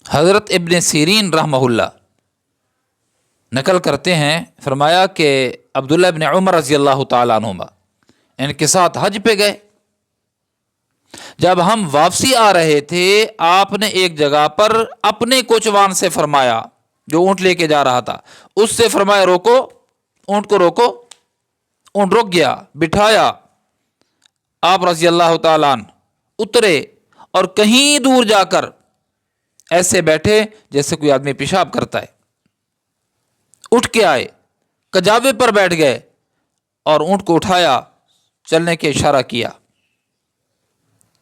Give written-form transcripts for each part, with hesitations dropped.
حضرت ابن سیرین رحمہ اللہ نقل کرتے ہیں، فرمایا کہ عبداللہ ابن عمر رضی اللہ تعالیٰ عنہما ان کے ساتھ حج پہ گئے۔ جب ہم واپسی آ رہے تھے، آپ نے ایک جگہ پر اپنے کوچوان سے فرمایا، جو اونٹ لے کے جا رہا تھا، اس سے فرمایا روکو، اونٹ کو روکو۔ اونٹ رک گیا، بٹھایا، آپ رضی اللہ تعالیٰ عنہ اترے اور کہیں دور جا کر ایسے بیٹھے جیسے کوئی آدمی پیشاب کرتا ہے، اٹھ کے آئے، کجاوے پر بیٹھ گئے اور اونٹ کو اٹھایا، چلنے کے اشارہ کیا۔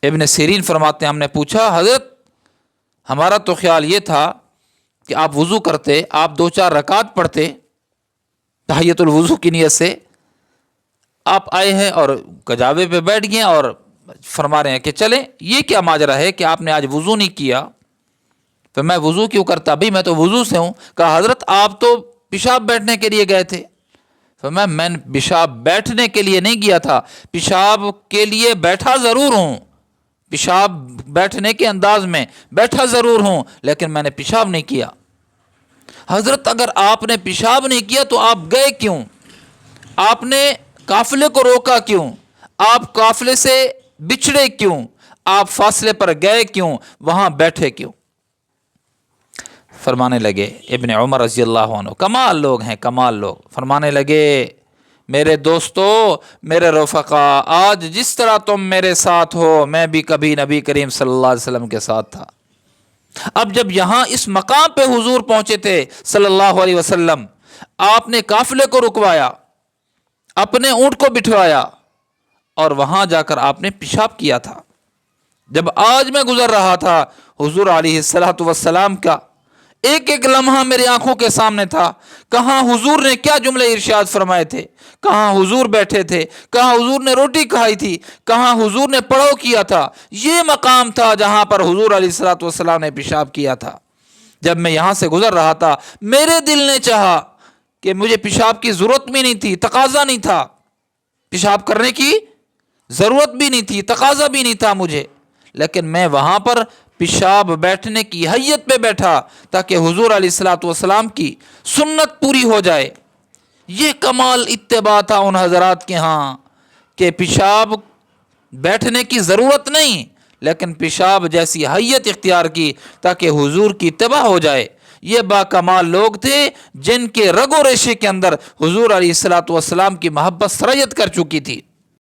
ابن سیرین فرماتے ہیں ہم نے پوچھا حضرت ہمارا تو خیال یہ تھا کہ آپ وضو کرتے، آپ 2-4 رکعت پڑھتے تحیۃ الوضو کی نیت سے، آپ آئے ہیں اور کجاوے پہ بیٹھ گئے اور فرما رہے ہیں کہ چلیں، یہ کیا ماجرا ہے کہ آپ نے آج وضو نہیں کیا؟ تو میں وضو کیوں کرتا؟ بھائی میں تو وضو سے ہوں۔ کہا حضرت آپ تو پیشاب بیٹھنے کے لیے گئے تھے۔ تو میں پیشاب بیٹھنے کے لیے نہیں گیا تھا، پیشاب کے لیے بیٹھا ضرور ہوں، پیشاب بیٹھنے کے انداز میں بیٹھا ضرور ہوں، لیکن میں نے پیشاب نہیں کیا۔ حضرت اگر آپ نے پیشاب نہیں کیا تو آپ گئے کیوں؟ آپ نے قافلے کو روکا کیوں؟ آپ قافلے سے بچھڑے کیوں؟ آپ فاصلے پر گئے کیوں؟ وہاں بیٹھے کیوں؟ فرمانے لگے ابن عمر رضی اللہ عنہ، کمال لوگ ہیں، کمال لوگ، فرمانے لگے میرے دوستو، میرے رفقا، آج جس طرح تم میرے ساتھ ہو میں بھی کبھی نبی کریم صلی اللہ علیہ وسلم کے ساتھ تھا۔ اب جب یہاں اس مقام پہ حضور پہنچے تھے صلی اللہ علیہ وسلم، آپ نے قافلے کو رکوایا، اپنے اونٹ کو بٹھوایا اور وہاں جا کر آپ نے پیشاب کیا تھا۔ جب آج میں گزر رہا تھا، حضور علیہ الصلوۃ والسلام کا ایک ایک لمحہ میری آنکھوں کے سامنے تھا، کہاں حضور نے کیا جملے ارشاد فرمائے تھے، کہاں حضور بیٹھے تھے، کہاں حضور نے روٹی کھائی تھی، کہاں حضور نے پڑاؤ کیا تھا۔ یہ مقام تھا جہاں پر حضور علیہ الصلوۃ والسلام نے پیشاب کیا تھا۔ جب میں یہاں سے گزر رہا تھا، میرے دل نے چاہا کہ مجھے پیشاب کی ضرورت بھی نہیں تھی، تقاضا نہیں تھا، پیشاب کرنے کی ضرورت بھی نہیں تھی، تقاضا بھی نہیں تھا مجھے، لیکن میں وہاں پر پیشاب بیٹھنے کی حیت پہ بیٹھا تاکہ حضور علیہ الصلوۃ والسلام کی سنت پوری ہو جائے۔ یہ کمال اتباع تھا ان حضرات کے ہاں کہ پیشاب بیٹھنے کی ضرورت نہیں، لیکن پیشاب جیسی حیت اختیار کی تاکہ حضور کی اتباع ہو جائے۔ یہ با کمال لوگ تھے جن کے رگ و ریشے کے اندر حضور علیہ الصلوۃ والسلام کی محبت سرایت کر چکی تھی۔